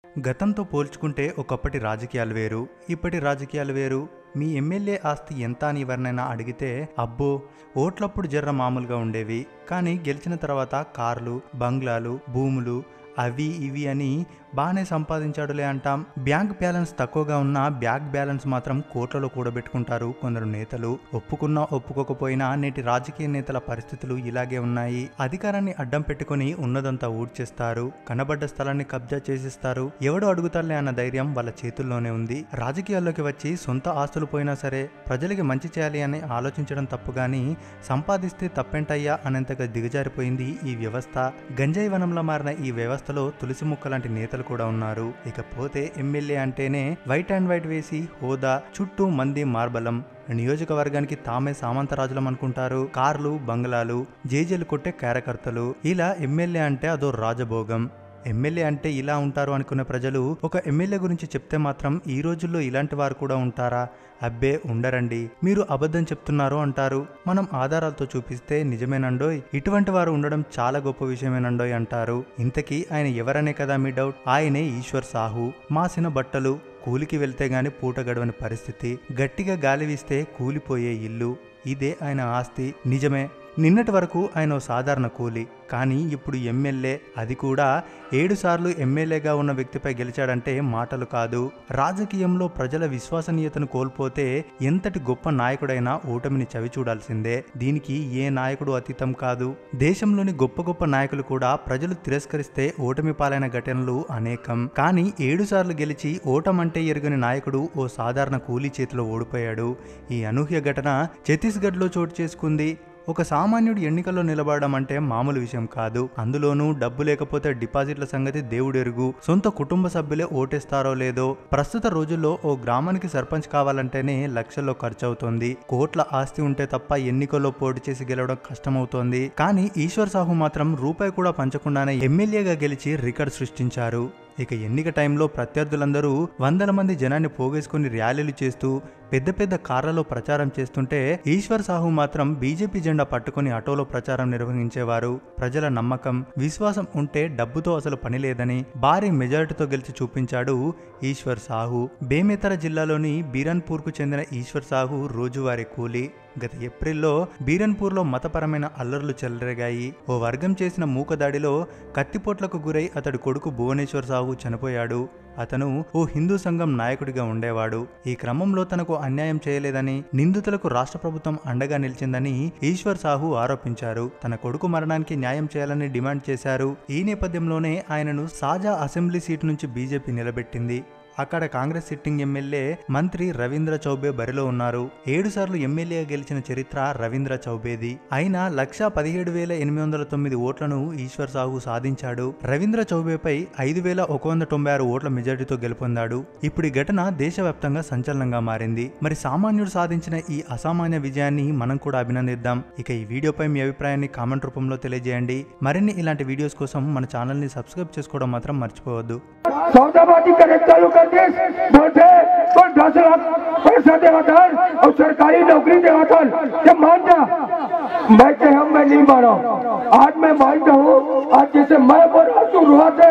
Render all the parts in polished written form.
గతంతో పోల్చుకుంటే ఒకప్పటి రాజకీయాలు వేరు, ఇప్పటి రాజకీయాలు వేరు. మీ ఎమ్మెల్యే ఆస్తి ఎంత అని ఎవరినైనా అడిగితే అబ్బో ఓట్లప్పుడు జర్ర మామూలుగా ఉండేవి, కానీ గెలిచిన తర్వాత కార్లు, బంగ్లాలు, భూములు అవి ఇవి అని బాగానే సంపాదించాడులే అంటాం. బ్యాంక్ బ్యాలెన్స్ తక్కువగా ఉన్న బ్యాంక్ బ్యాలెన్స్ మాత్రం కోట్లలో కూడబెట్టుకుంటారు కొందరు నేతలు. ఒప్పుకున్నా ఒప్పుకోకపోయినా నేటి రాజకీయ నేతల పరిస్థితులు ఇలాగే ఉన్నాయి. అధికారాన్ని అడ్డం పెట్టుకుని ఉన్నదంతా ఊడ్చేస్తారు, కనబడ్డ స్థలాన్ని కబ్జా చేసిస్తారు. ఎవడు అడుగుతారులే అన్న ధైర్యం వాళ్ళ చేతుల్లోనే ఉంది. రాజకీయాల్లోకి వచ్చి సొంత ఆస్తులు పోయినా సరే ప్రజలకి మంచి చేయాలి అని ఆలోచించడం తప్పు గాని సంపాదిస్తే తప్పేంటయ్యా అనేంతగా దిగజారిపోయింది ఈ వ్యవస్థ. గంజాయి వనంలో మారిన ఈ వ్యవస్థలో తులసి ముక్క లాంటి నేతలు కూడా ఉన్నారు. ఇకపోతే ఎమ్మెల్యే అంటేనే వైట్ అండ్ వైట్ వేసి హోదా, చుట్టూ మంది మార్బలం, నియోజకవర్గానికి తామే సామంతరాజులం అనుకుంటారు. కార్లు, బంగ్లాలు, జేజేలు కొట్టే కార్యకర్తలు, ఇలా ఎమ్మెల్యే అంటే అదో రాజభోగం. ఎమ్మెల్యే అంటే ఇలా ఉంటారు అనుకునే ప్రజలు ఒక ఎమ్మెల్యే గురించి చెప్తే మాత్రం ఈ రోజుల్లో ఇలాంటి వారు కూడా ఉంటారా? అబ్బే ఉండరండి, మీరు అబద్ధం చెప్తున్నారు అంటారు. మనం ఆధారాలతో చూపిస్తే నిజమేనండోయ్, ఇటువంటి వారు ఉండడం చాలా గొప్ప విషయమేనండోయ్ అంటారు. ఇంతకీ ఆయన ఎవరనే కదా మీ డౌట్. ఆయనే ఈశ్వర్ సాహు. మాసిన బట్టలు, కూలికి వెళ్తే గాని పూట గడవని పరిస్థితి, గట్టిగా గాలి వీస్తే కూలిపోయే ఇల్లు, ఇదే ఆయన ఆస్తి. నిజమే, నిన్నటి వరకు ఆయన సాధారణ కూలి, కానీ ఇప్పుడు ఎమ్మెల్యే, అది కూడా 7 సార్లు ఎమ్మెల్యేగా ఉన్న వ్యక్తిపై గెలిచాడంటే మాటలు కాదు. రాజకీయంలో ప్రజల విశ్వసనీయతను కోల్పోతే ఎంతటి గొప్ప నాయకుడైనా ఓటమిని చవి చూడాల్సిందే. దీనికి ఏ నాయకుడు అతీతం కాదు. దేశంలోని గొప్ప గొప్ప నాయకులు కూడా ప్రజలు తిరస్కరిస్తే ఓటమి పాలైన ఘటనలు అనేకం. కానీ 7 సార్లు గెలిచి ఓటమంటే ఎరుగని నాయకుడు ఓ సాధారణ కూలీ చేతిలో ఓడిపోయాడు. ఈ అనూహ్య ఘటన ఛత్తీస్గఢ్లో చోటు చేసుకుంది. ఒక సామాన్యుడు ఎన్నికల్లో నిలబడడం అంటే మామూలు విషయం కాదు. అందులోనూ డబ్బు లేకపోతే డిపాజిట్ల సంగతి దేవుడెరుగు. సొంత కుటుంబ సభ్యులే ఓటేస్తారో లేదో. ప్రస్తుత రోజుల్లో ఓ గ్రామానికి సర్పంచ్ కావాలంటేనే లక్షల్లో ఖర్చు అవుతోంది. కోట్ల ఆస్తి ఉంటే తప్ప ఎన్నికల్లో పోటీ చేసి గెలవడం కష్టమవుతోంది. కానీ ఈశ్వర్ సాహు మాత్రం రూపాయి కూడా పంచకుండానే ఎమ్మెల్యేగా గెలిచి రికార్డు సృష్టించారు. ఇక ఎన్నిక టైంలో ప్రత్యర్థులందరూ వందల మంది జనాన్ని పోగేసుకుని ర్యాలీలు చేస్తూ పెద్ద పెద్ద కార్లలో ప్రచారం చేస్తుంటే ఈశ్వర్ సాహు మాత్రం బీజేపీ జెండా పట్టుకుని ఆటోలో ప్రచారం నిర్వహించేవారు. ప్రజల నమ్మకం, విశ్వాసం ఉంటే డబ్బుతో అసలు పని లేదని భారీ మెజారిటీతో గెలిచి చూపించాడు ఈశ్వర్ సాహు. బేమేతర జిల్లాలోని బీరన్పూర్కు చెందిన ఈశ్వర్ సాహు రోజువారీ కూలీ. గత ఏప్రిల్లో బీరన్పూర్లో మతపరమైన అల్లర్లు చెలరేగాయి. ఓ వర్గం చేసిన మూకదాడిలో కత్తిపోట్లకు గురై అతడి కొడుకు భువనేశ్వర్ సాహు చనిపోయాడు. అతను ఓ హిందూ సంఘం నాయకుడిగా ఉండేవాడు. ఈ క్రమంలో తనకు అన్యాయం చేయలేదని, నిందితులకు రాష్ట్ర ప్రభుత్వం అండగా నిలిచిందని ఈశ్వర్ సాహు ఆరోపించారు. తన కొడుకు మరణానికి న్యాయం చేయాలని డిమాండ్ చేశారు. ఈ నేపథ్యంలోనే ఆయనను సాజా అసెంబ్లీ సీటు నుంచి బీజేపీ నిలబెట్టింది. అక్కడ కాంగ్రెస్ సిట్టింగ్ ఎమ్మెల్యే మంత్రి రవీంద్ర చౌబే బరిలో ఉన్నారు. 7 సార్లు ఎమ్మెల్యేగా గెలిచిన చరిత్ర రవీంద్ర చౌబేది. అయినా 1,17,809 ఓట్లను ఈశ్వర్ సాహు సాధించాడు. రవీంద్ర చౌబేపై 5,196 ఓట్ల మెజారిటీతో గెలుపొందాడు. ఇప్పుడు ఈ ఘటన దేశవ్యాప్తంగా సంచలనంగా మారింది. మరి సామాన్యుడు సాధించిన ఈ అసామాన్య విజయాన్ని మనం కూడా అభినందిద్దాం. ఇక ఈ వీడియోపై మీ అభిప్రాయాన్ని కామెంట్ రూపంలో తెలియజేయండి. మరిన్ని ఇలాంటి వీడియోస్ కోసం మన ఛానల్ ని సబ్స్క్రైబ్ చేసుకోవడం మాత్రం మర్చిపోవద్దు. सौदाबाजी चालू कर दे बोलते तो 10 लाख पैसा देगा था और सरकारी नौकरी देगा था। जब मान जा मैं के हम मैं नहीं माना, आज मैं मानता हूँ। आज जैसे मैं बोल रहा हूँ रुआ थे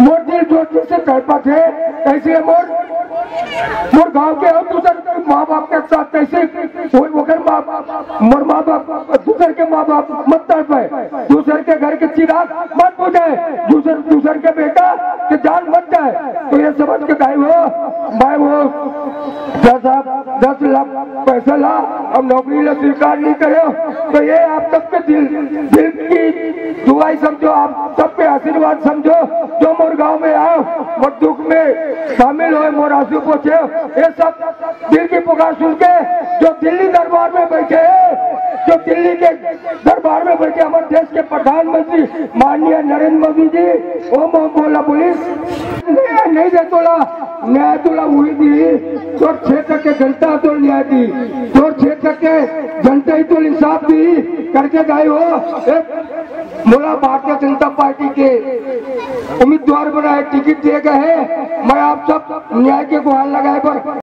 मोर दिल जो से तड़पा थे, कैसे मोर गाँव के हम दूसर माँ बाप के साथ कैसे वगैरह मोर माँ बाप दूसर के माँ बाप मत तड़पे, दूसर के घर के चिराग मत बुझाए, दूसर के बेटा के जान मत जाए। तो ये समझ के गाय हो मैं वो 10 लाख पैसा ला अब नौकरी ला स्वीकार नहीं करे, तो ये आप सबके दिल की दुआई समझो, आप सबके आशीर्वाद समझो। जो मोर गाँव में आओ मोर दुख में शामिल हो, मोर आंसू पोछे, ये सब दिल की पुकार सुन के जो दिल्ली दरबार में बैठे जो दिल्ली के दरबार में बैठे हमारे देश के प्रधानमंत्री माननीय नरेंद्र मोदी जी ओम बोला पुलिस नहीं दे तोला न्याय तोला हुई थी जो क्षेत्र के जनता तो न्याय दी, जो क्षेत्र के जनता ही तो इंसाफ दी करके गए हो। मोला भारतीय जनता पार्टी के उम्मीदवार बनाए, टिकट दिए गए हैं। मैं आप सब न्याय के गुहार लगाए पर